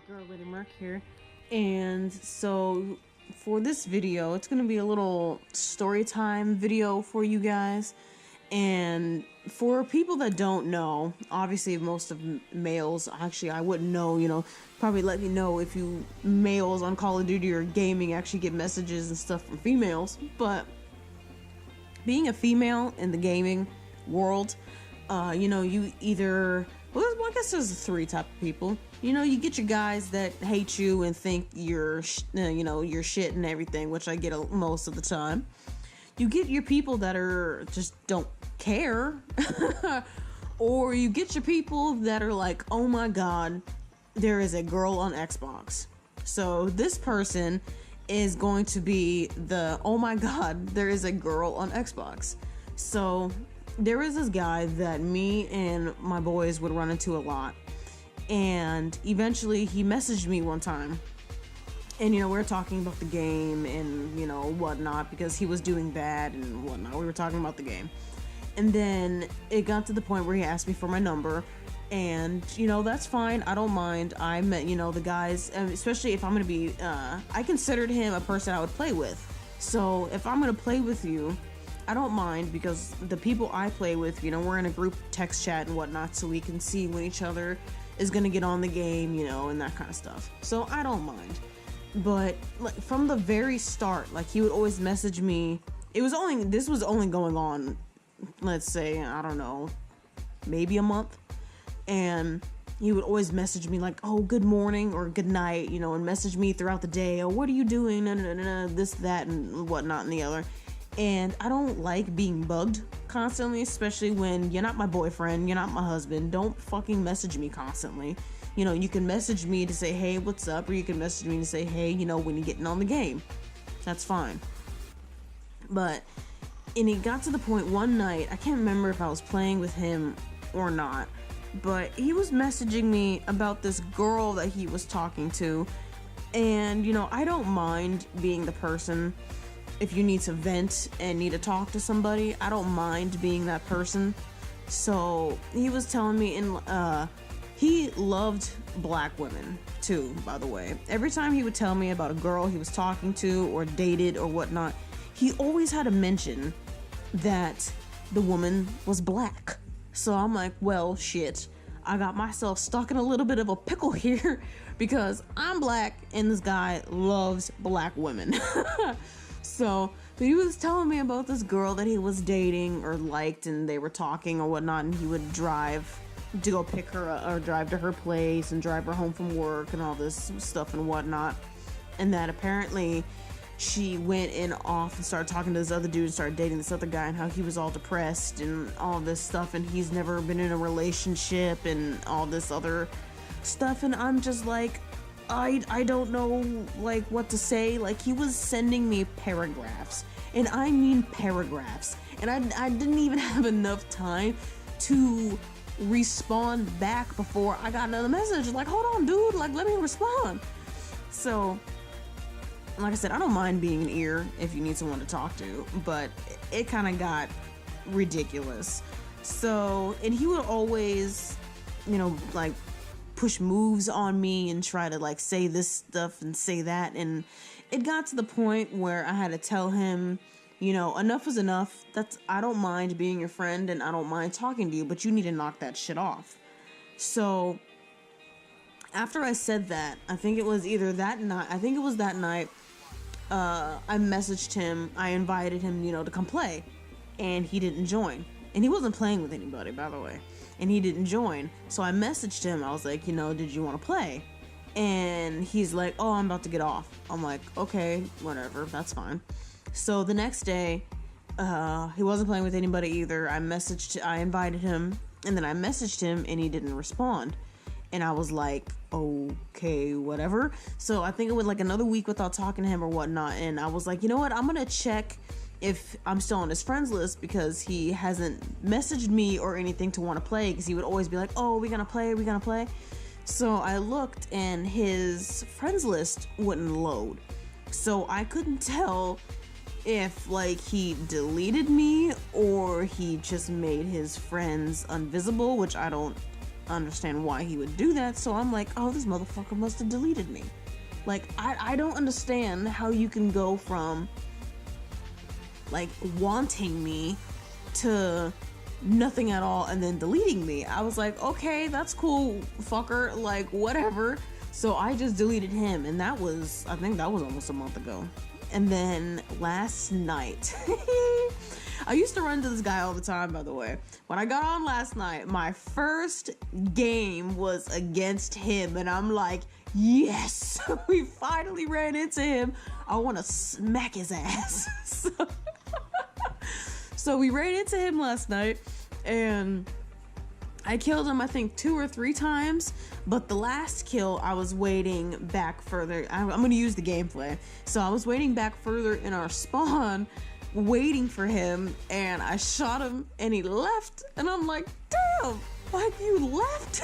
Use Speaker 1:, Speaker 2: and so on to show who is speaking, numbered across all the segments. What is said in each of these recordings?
Speaker 1: the girl Lady Merc here, and so for this video, it's gonna be a little story time video for you guys. And for people that don't know, obviously most of males, actually I wouldn't know, probably let me know if you males on Call of Duty or gaming actually get messages and stuff from females. But being a female in the gaming world, you either, well, I guess there's three type of people. You get your guys that hate you and think you're shit and everything, which I get most of the time. You get your people that are just don't care, or you get your people that are like, oh my god, there is a girl on Xbox. So this person is going to be the, oh my god, there is a girl on Xbox. So there is this guy that me and my boys would run into a lot, and eventually he messaged me one time, and we were talking about the game and whatnot, because he was doing bad and whatnot. We were talking about the game, and then it got to the point where he asked me for my number, and that's fine, I don't mind. I met the guys, especially if I'm gonna be I considered him a person I would play with. So if I'm gonna play with you, I don't mind, because the people I play with, we're in a group text chat and whatnot, so we can see when each other is gonna get on the game, and that kind of stuff. So I don't mind. But from the very start, he would always message me. This was only going on, let's say, I don't know, maybe a month. And he would always message me like, oh, good morning or good night, and message me throughout the day. Oh, what are you doing? This, that, and whatnot and the other. And I don't like being bugged constantly, especially when you're not my boyfriend, you're not my husband. Don't fucking message me constantly. You can message me to say, hey, what's up? Or you can message me to say, hey, when you're getting on the game. That's fine. And it got to the point one night, I can't remember if I was playing with him or not, but he was messaging me about this girl that he was talking to. And, I don't mind being the person, if you need to vent and need to talk to somebody, I don't mind being that person. So he was telling me, he loved black women too, by the way. Every time he would tell me about a girl he was talking to or dated or whatnot, he always had to mention that the woman was black. So I'm like, well, shit, I got myself stuck in a little bit of a pickle here, because I'm black and this guy loves black women. So he was telling me about this girl that he was dating or liked, and they were talking or whatnot, and he would drive to go pick her up, or drive to her place and drive her home from work and all this stuff and whatnot. And that apparently she went in off and started talking to this other dude and started dating this other guy, and how he was all depressed and all this stuff, and he's never been in a relationship and all this other stuff. And I'm just like, I don't know what to say. He was sending me paragraphs, and I mean paragraphs, and I didn't even have enough time to respond back before I got another message. Hold on, dude, let me respond. So like I said, I don't mind being an ear if you need someone to talk to, but it kind of got ridiculous. So, and he would always push moves on me and try to say this stuff and say that, and it got to the point where I had to tell him, enough is enough. I don't mind being your friend and I don't mind talking to you, but you need to knock that shit off. So after I said that, I think it was that night, I messaged him, I invited him, to come play, and he didn't join. And he wasn't playing with anybody, by the way, and he didn't join. So I messaged him, I was like, did you want to play? And he's like, oh, I'm about to get off. I'm like, okay, whatever, that's fine. So the next day, he wasn't playing with anybody either. I invited him, and then I messaged him, and he didn't respond. And I was like, okay, whatever. So I think it went another week without talking to him or whatnot. And I was like, you know what? I'm going to check if I'm still on his friends list, because he hasn't messaged me or anything to want to play, because he would always be like, oh, we're going to play. So I looked, and his friends list wouldn't load. So I couldn't tell if he deleted me or he just made his friends invisible, which I don't understand why he would do that. So I'm like, oh, this motherfucker must have deleted me. Like, I don't understand how you can go from like wanting me to nothing at all and then deleting me. I was like, okay, that's cool, fucker, like whatever. So I just deleted him, and that was, I think that was almost a month ago. And then last night, I used to run into this guy all the time, by the way. When I got on last night, my first game was against him, and I'm like, yes, we finally ran into him. I want to smack his ass. So we ran into him last night, and I killed him, I think 2 or 3 times, but the last kill I was waiting back further. I'm going to use the gameplay. So I was waiting back further in our spawn, waiting for him, and I shot him and he left, and I'm like, damn, like you left?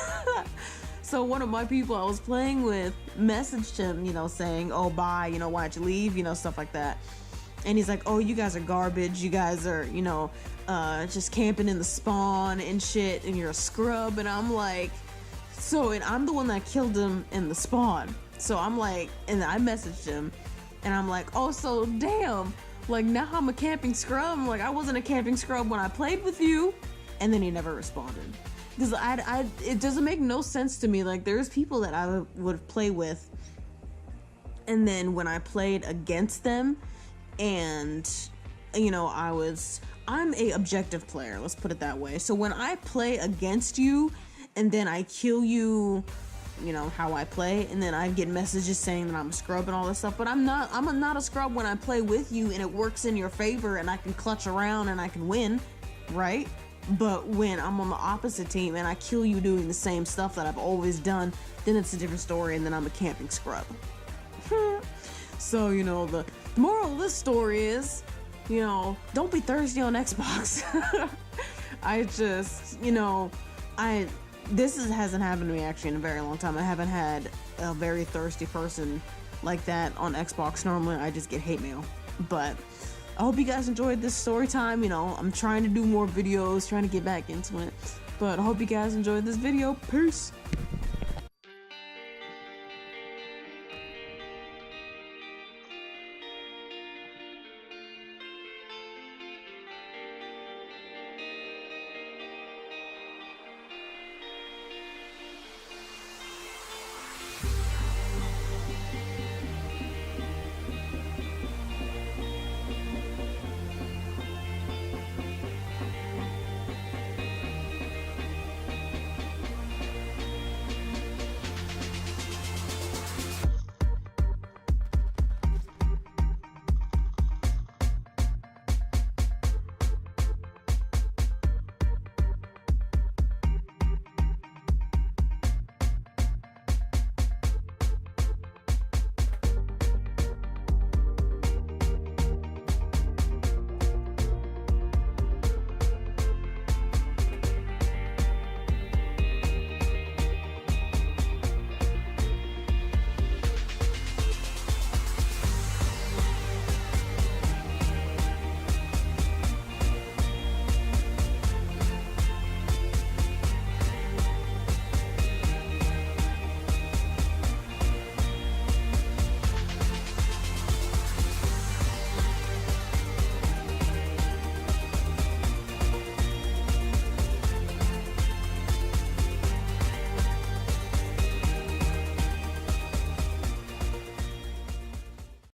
Speaker 1: So one of my people I was playing with messaged him, you know, saying, oh, bye, you know, why'd you leave, you know, stuff like that. And he's like, oh, you guys are garbage, you guys are, you know, just camping in the spawn and shit, and you're a scrub. And I'm like, so, and I'm the one that killed him in the spawn. So I'm like, and I messaged him, and I'm like, oh, so damn, like now I'm a camping scrub. I'm like, I wasn't a camping scrub when I played with you. And then he never responded. Because it doesn't make no sense to me. Like, there's people that I would play with, and then when I played against them, and you know, I'm a objective player, let's put it that way. So when I play against you and then I kill you, you know how I play, and then I get messages saying that I'm a scrub and all this stuff, but I'm not a scrub when I play with you and it works in your favor and I can clutch around and I can win, right? But when I'm on the opposite team and I kill you doing the same stuff that I've always done, then it's a different story, and then I'm a camping scrub. So, you know, the moral of this story is, you know, don't be thirsty on Xbox. I just, you know, hasn't happened to me actually in a very long time. I haven't had a very thirsty person like that on Xbox. Normally I just get hate mail. But I hope you guys enjoyed this story time. You know, I'm trying to do more videos, trying to get back into it. But I hope you guys enjoyed this video. Peace.